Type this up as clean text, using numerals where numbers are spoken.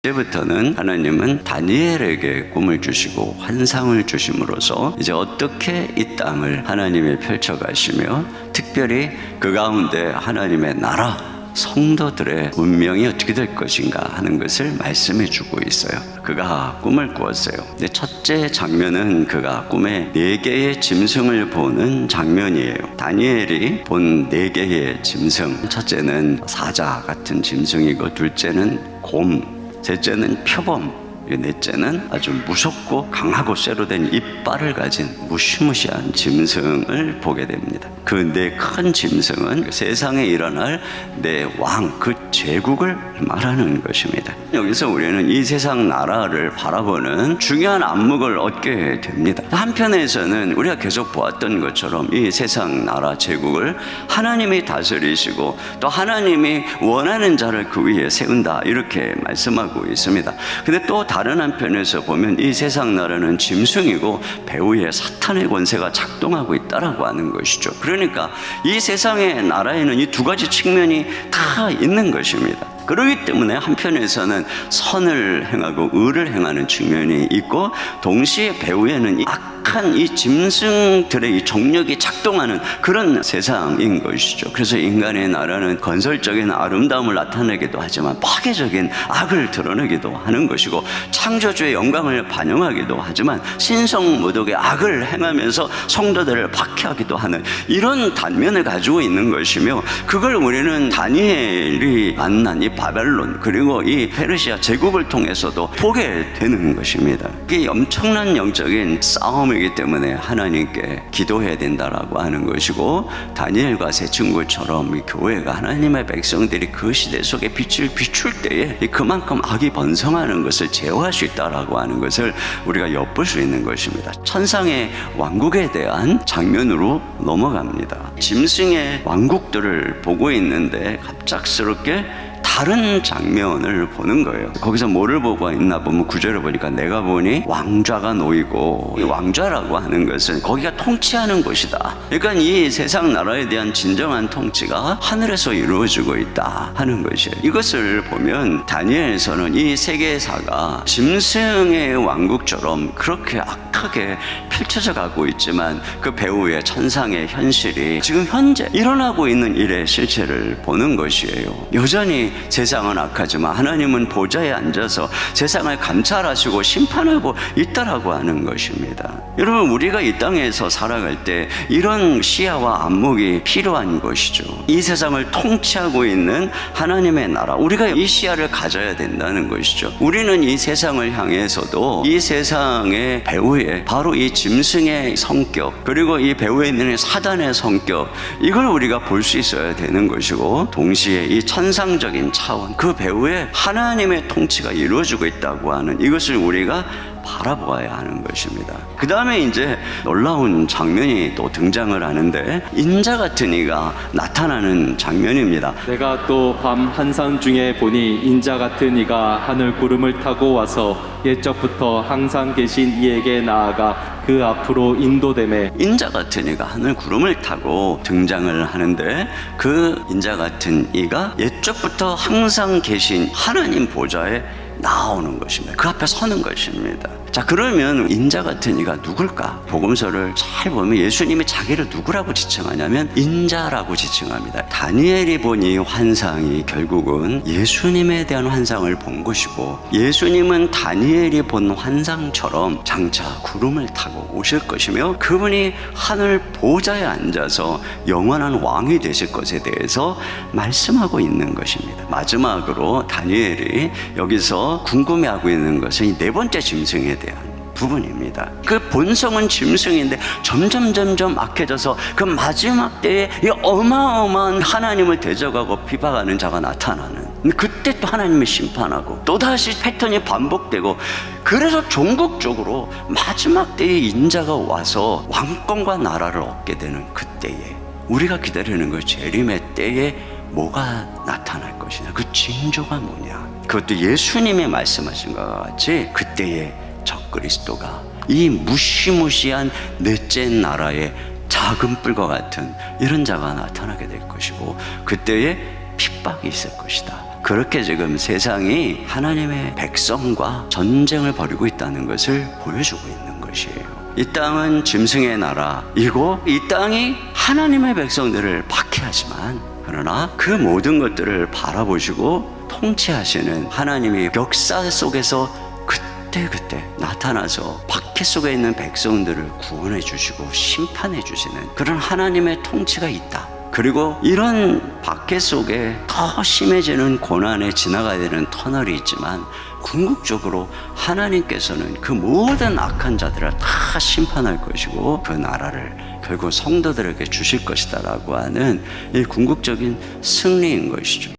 이제부터는 하나님은 다니엘에게 꿈을 주시고 환상을 주심으로써 이제 어떻게 이 땅을 하나님이 펼쳐가시며 특별히 그 가운데 하나님의 나라 성도들의 운명이 어떻게 될 것인가 하는 것을 말씀해 주고 있어요. 그가 꿈을 꾸었어요. 근데 첫째 장면은 그가 꿈에 4개의 짐승을 보는 장면이에요. 다니엘이 본 4개의 짐승, 첫째는 사자 같은 짐승이고, 둘째는 곰, 셋째는 표범, 넷째는 아주 무섭고 강하고 쇠로 된 이빨을 가진 무시무시한 짐승을 보게 됩니다. 그 네 큰 짐승은 세상에 일어날 네 왕, 그 제국을 말하는 것입니다. 여기서 우리는 이 세상 나라를 바라보는 중요한 안목을 얻게 됩니다. 한편에서는 우리가 계속 보았던 것처럼 이 세상 나라 제국을 하나님이 다스리시고 또 하나님이 원하는 자를 그 위에 세운다, 이렇게 말씀하고 있습니다. 근데 또 다른 한편에서 보면 이 세상 나라는 짐승이고 배후에 사탄의 권세가 작동하고 있다라고 하는 것이죠. 그러니까 이 세상의 나라에는 이 두 가지 측면이 다 있는 것입니다. 그렇기 때문에 한편에서는 선을 행하고 의를 행하는 측면이 있고, 동시에 배후에는 악한 이 짐승들의 이 정력이 작동하는 그런 세상인 것이죠. 그래서 인간의 나라는 건설적인 아름다움을 나타내기도 하지만 파괴적인 악을 드러내기도 하는 것이고, 창조주의 영광을 반영하기도 하지만 신성모독의 악을 행하면서 성도들을 박해하기도 하는 이런 단면을 가지고 있는 것이며, 그걸 우리는 다니엘이 만난 이 바벨론 그리고 이 페르시아 제국을 통해서도 보게 되는 것입니다. 이게 엄청난 영적인 싸움이기 때문에 하나님께 기도해야 된다라고 하는 것이고, 다니엘과 세 친구처럼 이 교회가 하나님의 백성들이 그 시대 속에 빛을 비출 때에 그만큼 악이 번성하는 것을 제어할 수 있다라고 하는 것을 우리가 엿볼 수 있는 것입니다. 천상의 왕국에 대한 장면으로 넘어갑니다. 짐승의 왕국들을 보고 있는데 갑작스럽게 다른 장면을 보는 거예요. 거기서 뭐를 보고 있나 보면 9절을 보니까 내가 보니 왕좌가 놓이고, 이 왕좌라고 하는 것은 거기가 통치하는 곳이다. 그러니까 이 세상 나라에 대한 진정한 통치가 하늘에서 이루어지고 있다 하는 것이에요. 이것을 보면 다니엘서는 이 세계사가 짐승의 왕국처럼 그렇게 악하게 펼쳐져 가고 있지만 그 배후의 천상의 현실이 지금 현재 일어나고 있는 일의 실체를 보는 것이에요. 여전히 세상은 악하지만 하나님은 보좌에 앉아서 세상을 감찰하시고 심판하고 있다라고 하는 것입니다. 여러분, 우리가 이 땅에서 살아갈 때 이런 시야와 안목이 필요한 것이죠. 이 세상을 통치하고 있는 하나님의 나라, 우리가 이 시야를 가져야 된다는 것이죠. 우리는 이 세상을 향해서도 이 세상의 배후에 바로 이 짐승의 성격, 그리고 이 배후에 있는 사단의 성격, 이걸 우리가 볼 수 있어야 되는 것이고, 동시에 이 천상적인 차원, 그 배후에 하나님의 통치가 이루어지고 있다고 하는 이것을 우리가 바라보아야 하는 것입니다. 그 다음에 이제 놀라운 장면이 또 등장을 하는데, 인자 같은 이가 나타나는 장면입니다. 내가 또 밤 한산 중에 보니 인자 같은 이가 하늘 구름을 타고 와서 옛적부터 항상 계신 이에게 나아가 그 앞으로 인도되매. 인자 같은 이가 하늘 구름을 타고 등장을 하는데, 그 인자 같은 이가 옛적부터 항상 계신 하나님 보좌에 나오는 것입니다. 그 앞에 서는 것입니다. 자, 그러면 인자 같은 이가 누굴까? 복음서를 잘 보면 예수님이 자기를 누구라고 지칭하냐면 인자라고 지칭합니다. 다니엘이 본 이 환상이 결국은 예수님에 대한 환상을 본 것이고, 예수님은 다니엘이 본 환상처럼 장차 구름을 타고 오실 것이며, 그분이 하늘 보좌에 앉아서 영원한 왕이 되실 것에 대해서 말씀하고 있는 것입니다. 마지막으로 다니엘이 여기서 궁금해하고 있는 것은 이 네 번째 짐승에 대한 부분입니다. 그 본성은 짐승인데 점점 악해져서 그 마지막 때에 이 어마어마한 하나님을 대적하고 비박하는 자가 나타나는, 그때 또 하나님을 심판하고 또다시 패턴이 반복되고, 그래서 종국적으로 마지막 때에 인자가 와서 왕권과 나라를 얻게 되는 그때에 우리가 기다리는 그 재림의 때에 뭐가 나타날 것이냐, 그 징조가 뭐냐, 그것도 예수님이 말씀하신 것과 같이 그때에 적그리스도가 이 무시무시한 넷째 나라의 작은 뿔과 같은 이런 자가 나타나게 될 것이고, 그때에 핍박이 있을 것이다. 그렇게 지금 세상이 하나님의 백성과 전쟁을 벌이고 있다는 것을 보여주고 있는 것이에요. 이 땅은 짐승의 나라이고 이 땅이 하나님의 백성들을 박해하지만, 그러나 그 모든 것들을 바라보시고 통치하시는 하나님이 역사 속에서 그때 나타나서 박해 속에 있는 백성들을 구원해 주시고 심판해 주시는 그런 하나님의 통치가 있다. 그리고 이런 박해 속에 더 심해지는 고난에 지나가야 되는 터널이 있지만, 궁극적으로 하나님께서는 그 모든 악한 자들을 다 심판할 것이고 그 나라를 결국 성도들에게 주실 것이다 라고 하는 이 궁극적인 승리인 것이죠.